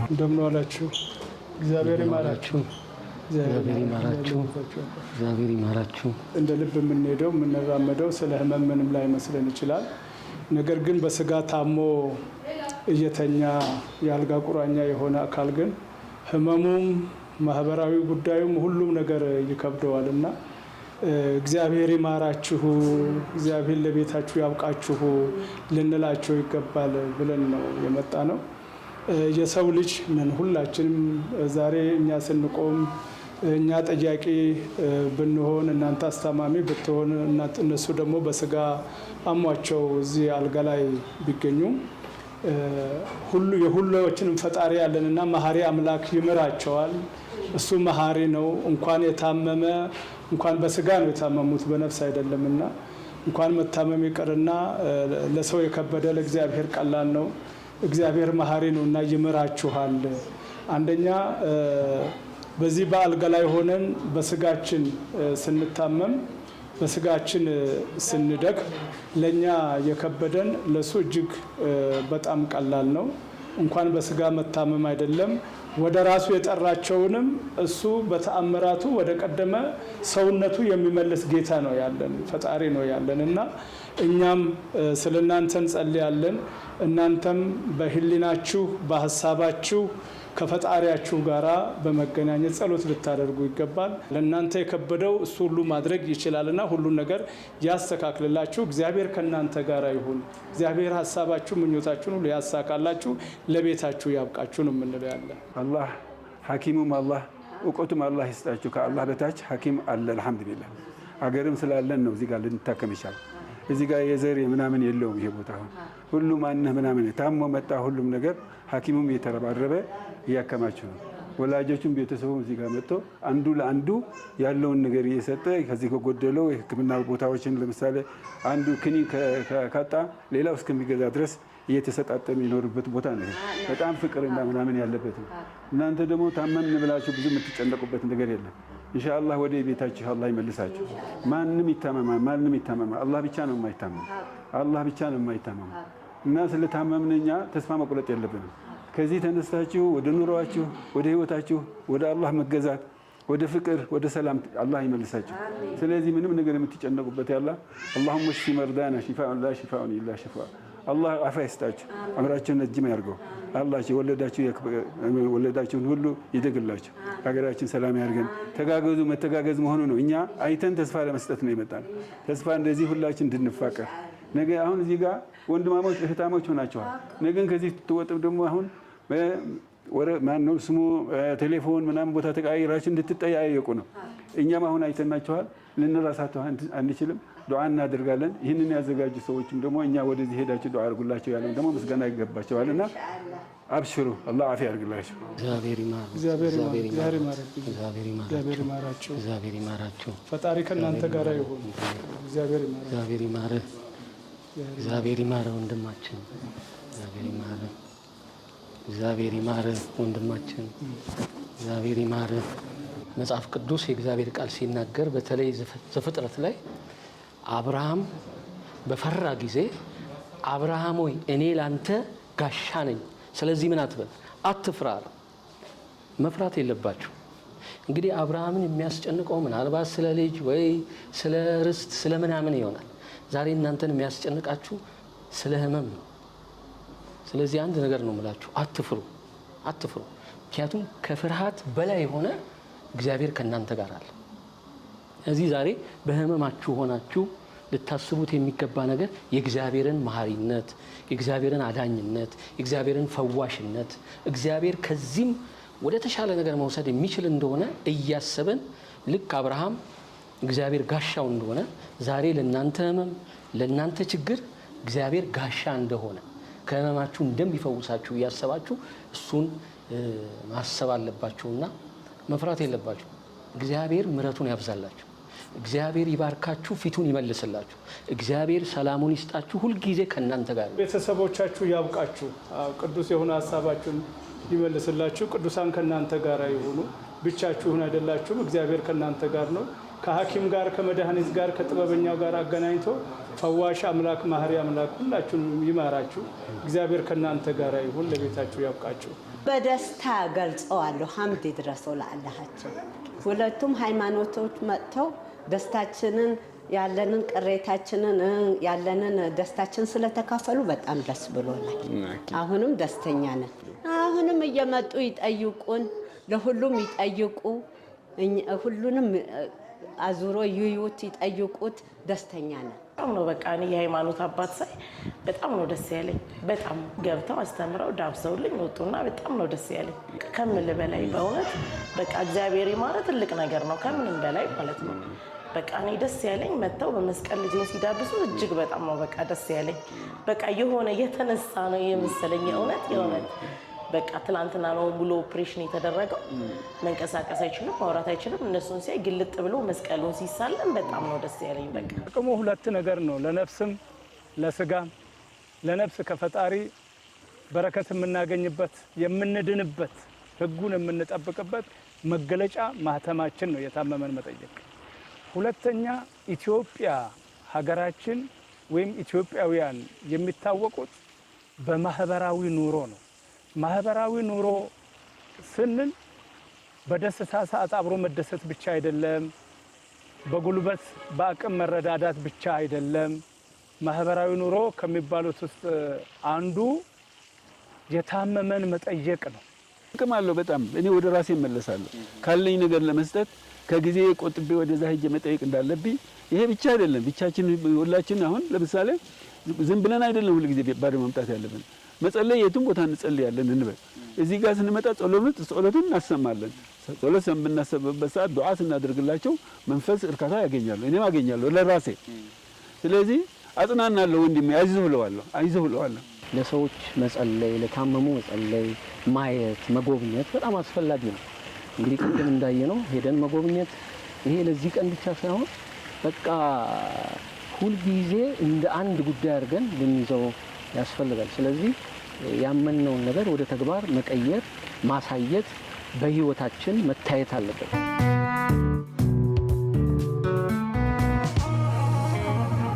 እንደምን ዋላችሁ? እግዚአብሔር ይማራችሁ። እግዚአብሔር ይማራችሁ። እንደ ልብ የምንሄደው የምንራመደው ስለ ህመም ምንም ላይ መስለን ይችላል። ነገር ግን በስጋ ታሞ እየተኛ የአልጋ ቁራኛ የሆነ አካል ግን ህመሙም ማህበራዊ ጉዳዩም ሁሉም ነገር ይከብደዋልና እግዚአብሔር ይማራችሁ፣ እግዚአብሔር ለቤታችሁ ያብቃችሁ ልንላቸው ይገባል ብለን ነው የመጣ ነው። የሰው ልጅ ነን ሁላችንም። ዛሬ እኛ ስንቆም እኛ ጠያቂ ብንሆን እናንተ አስተማሚ ብትሆን እነሱ ደግሞ በስጋ አሟቸው እዚህ አልጋ ላይ ቢገኙ ሁሉ የሁላችንም ፈጣሪ ያለንና መሐሪ አምላክ ይምራቸዋል። እሱ መሐሪ ነው። እንኳን የታመመ እንኳን በስጋ ነው የታመሙት በነፍስ አይደለምና እንኳን መታመም ይቀርና ለሰው የከበደ ለእግዚአብሔር ቀላል ነው። እግዚአብሔር መሐሪ ነውና ይምራችኋል። አንደኛ በዚህ በአልጋ ላይ ሆነን በስጋችን ስንታመም በስጋችን ስንደግ ለኛ የከበደን ለሱ እጅግ በጣም ቀላል ነው። እንኳን በስጋ መታመም አይደለም ወደ ራሱ የጠራቸውንም እሱ በተአምራቱ ወደ ቀደመ ሰውነቱ የሚመልስ ጌታ ነው ያለን፣ ፈጣሪ ነው ያለንና እኛም ስለናንተ እንጸልያለን። እናንተም በህሊናችሁ በሐሳባችሁ ከፈጣሪያችሁ ጋራ በመገናኘት ጸሎት ልታደርጉ ይገባል። ለእናንተ የከበደው እሱ ሁሉ ማድረግ ይችላልና ሁሉን ነገር ያስተካክልላችሁ። እግዚአብሔር ከእናንተ ጋራ ይሁን። እግዚአብሔር ሐሳባችሁ ምኞታችሁን ሁሉ ያሳካላችሁ፣ ለቤታችሁ ያብቃችሁ ነው የምንለው ያለ አላህ ሐኪሙም አላህ እውቀቱም አላህ ይስጣችሁ። ከአላህ በታች ሐኪም አለ። አልሐምዱሊላህ አገርም ስላለን ነው እዚህ ጋር ልንታከም ይቻል። እዚህ ጋር የዘር ምናምን የለውም። ይሄ ቦታ ሁሉ ማንህ ምናምን ታሞ መጣ ሁሉም ነገር ሐኪሙም እየተረባረበ እያከማችሁ ነው። ወላጆቹም ቤተሰቡም እዚህ ጋር መጥቶ አንዱ ለአንዱ ያለውን ነገር እየሰጠ ከዚህ ከጎደለው የሕክምና ቦታዎችን ለምሳሌ አንዱ ክኒን ካጣ ሌላው እስከሚገዛ ድረስ እየተሰጣጠ የሚኖርበት ቦታ ነው። በጣም ፍቅርና ምናምን ያለበት ነው። እናንተ ደግሞ ታመምን ብላችሁ ብዙ የምትጨነቁበት ነገር የለም። ኢንሻአላህ ወደ ቤታችሁ አላህ ይመልሳችሁ። ማንም ይታመማል፣ አላህ ብቻ ነው የማይታመም። አላህ ብቻ ነው የማይታመም እና ስለታመምን እኛ ተስፋ መቁረጥ የለብንም። ከዚህ ተነስታችሁ ወደ ኑሯችሁ፣ ወደ ህይወታችሁ፣ ወደ አላህ መገዛት፣ ወደ ፍቅር፣ ወደ ሰላም አላህ ይመልሳችሁ። ስለዚህ ምንም ነገር የምትጨነቁበት ያላ اللهم اشف مرضانا شفاء لا شفاء الا شفاء አላህ አፍያ ይስጣችሁ፣ አምራችሁን እጅም ያርገው። አላህ ወለዳችሁን ሁሉ ይደግላችሁ፣ ሀገራችን ሰላም ያርገን። ተጋገዙ። መተጋገዝ መሆኑ ነው። እኛ አይተን ተስፋ ለመስጠት ነው የመጣን። ተስፋ እንደዚህ ሁላችን እንድንፋቀር ነገ አሁን እዚህ ጋር ወንድማሞች እህታሞች ሆናችኋል። ነገን ከዚህ ትወጥም ደግሞ አሁን ማን ነው ስሙ ቴሌፎን ምናምን ቦታ ተቀያይራችሁ እንድትጠያየቁ ነው። እኛም አሁን አይተናችኋል። ልንራሳቸው አንችልም። ዱዓ እናደርጋለን። ይህንን ያዘጋጁ ሰዎችም ደግሞ እኛ ወደዚህ ሄዳችሁ ዱዓ አድርጉላቸው ያለው ደግሞ ምስጋና ይገባቸዋልና አብሽሩ። አላህ አፊያ ያርግላችሁ። እግዚአብሔር ይማራችሁ። ፈጣሪ ከእናንተ ጋር ይሁን። እግዚአብሔር ይማረ ወንድማችን። እግዚአብሔር ይማረ ወንድማችን። እግዚአብሔር ይማረ። መጽሐፍ ቅዱስ የእግዚአብሔር ቃል ሲናገር በተለይ ዘፍጥረት ላይ አብርሃም በፈራ ጊዜ አብርሃም ሆይ እኔ ላንተ ጋሻ ነኝ፣ ስለዚህ ምን አትበል አትፍራ። መፍራት የለባችሁ። እንግዲህ አብርሃምን የሚያስጨንቀው ምናልባት ስለ ልጅ ወይ ስለ ርስት ስለ ምናምን ይሆናል። ዛሬ እናንተን የሚያስጨንቃችሁ ስለ ህመም ነው። ስለዚህ አንድ ነገር ነው የምላችሁ፣ አትፍሩ። ምክንያቱም ከፍርሃት በላይ የሆነ እግዚአብሔር ከእናንተ ጋር አለ። እዚህ ዛሬ በህመማችሁ ሆናችሁ ልታስቡት የሚገባ ነገር የእግዚአብሔርን መሐሪነት፣ የእግዚአብሔርን አዳኝነት፣ የእግዚአብሔርን ፈዋሽነት፣ እግዚአብሔር ከዚህም ወደ ተሻለ ነገር መውሰድ የሚችል እንደሆነ እያሰበን ልክ አብርሃም እግዚአብሔር ጋሻው እንደሆነ ዛሬ ለእናንተ ህመም ለእናንተ ችግር እግዚአብሔር ጋሻ እንደሆነ ከህመማችሁ እንደሚፈውሳችሁ እያሰባችሁ እሱን ማሰብ አለባችሁና መፍራት የለባችሁ። እግዚአብሔር ምሕረቱን ያብዛላችሁ። እግዚአብሔር ይባርካችሁ፣ ፊቱን ይመልስላችሁ። እግዚአብሔር ሰላሙን ይስጣችሁ። ሁልጊዜ ከእናንተ ጋር ቤተሰቦቻችሁ ያብቃችሁ። ቅዱስ የሆነ ሐሳባችሁን ይመልስላችሁ። ቅዱሳን ከእናንተ ጋር ይሁኑ። ብቻችሁን አይደላችሁም። እግዚአብሔር ከእናንተ ጋር ነው። ከሐኪም ጋር ከመድኃኒት ጋር ከጥበበኛው ጋር አገናኝቶ ፈዋሽ አምላክ ማህሪ አምላክ ሁላችሁንም ይማራችሁ። እግዚአብሔር ከናንተ ጋር ይሁን፣ ለቤታችሁ ያብቃችሁ። በደስታ ገልጸዋለሁ። ሐምድ ይድረሰው ለአላሃችን። ሁለቱም ሃይማኖቶች መጥተው ደስታችንን ያለንን ቅሬታችንን ያለንን ደስታችን ስለተካፈሉ በጣም ደስ ብሎናል። አሁንም ደስተኛ ነን። አሁንም እየመጡ ይጠይቁን፣ ለሁሉም ይጠይቁ፣ ሁሉንም አዙሮ ይዩት፣ ይጠይቁት። ደስተኛ ነን። በጣም ነው በቃ እኔ የሃይማኖት አባት ሳይ በጣም ነው ደስ ያለኝ። በጣም ገብተው አስተምረው ዳብሰውልኝ ወጡና በጣም ነው ደስ ያለኝ ከምል በላይ በእውነት በቃ እግዚአብሔር ማለት ትልቅ ነገር ነው ከምንም በላይ ማለት ነው። በቃ እኔ ደስ ያለኝ መጥተው በመስቀል ልጄን ሲዳብሱ እጅግ በጣም ነው በቃ ደስ ያለኝ። በቃ የሆነ የተነሳ ነው የመሰለኝ እውነት የሆነ በቃ ትላንትና ነው ብሎ ኦፕሬሽን የተደረገው መንቀሳቀስ አይችልም ማውራት አይችልም። እነሱን ሲያይ ግልጥ ብሎ መስቀሉን ሲሳለም በጣም ነው ደስ ያለኝ። በቃ ጥቅሙ ሁለት ነገር ነው፣ ለነፍስም ለስጋም። ለነፍስ ከፈጣሪ በረከት የምናገኝበት የምንድንበት ህጉን የምንጠብቅበት መገለጫ ማህተማችን ነው የታመመን መጠየቅ። ሁለተኛ ኢትዮጵያ ሀገራችን ወይም ኢትዮጵያውያን የሚታወቁት በማህበራዊ ኑሮ ነው። ማህበራዊ ኑሮ ስንል በደስታ ሰዓት አብሮ መደሰት ብቻ አይደለም፣ በጉልበት በአቅም መረዳዳት ብቻ አይደለም። ማህበራዊ ኑሮ ከሚባሉት ውስጥ አንዱ የታመመን መጠየቅ ነው። ጥቅም አለው በጣም። እኔ ወደ ራሴ እመለሳለሁ ካለኝ ነገር ለመስጠት ከጊዜ ቆጥቤ ወደዛ ሄጄ መጠየቅ እንዳለብኝ። ይሄ ብቻ አይደለም ብቻችን ሁላችን አሁን ለምሳሌ ዝም ብለን አይደለም ሁሉ ጊዜ ባዶ መምጣት ያለብን። መጸለይ የቱም ቦታ እንጸልያለን እንበል። እዚህ ጋር ስንመጣ ጸሎቱን እናሰማለን። ጸሎት በምናሰማበት ሰዓት ዱዓ ስናደርግላቸው መንፈስ እርካታ ያገኛሉ፣ እኔም አገኛለሁ ለራሴ። ስለዚህ አጽናናለሁ፣ ወንድሜ አይዞህ ብለዋለሁ። ለሰዎች መጸለይ፣ ለታመሙ መጸለይ፣ ማየት፣ መጎብኘት በጣም አስፈላጊ ነው። እንግዲህ ቅድም እንዳየነው ሄደን መጎብኘት ይሄ ለዚህ ቀን ብቻ ሳይሆን በቃ ሁልጊዜ እንደ አንድ ጉዳይ አድርገን ልንይዘው ያስፈልጋል። ስለዚህ ያመንነውን ነገር ወደ ተግባር መቀየር፣ ማሳየት፣ በህይወታችን መታየት አለበት።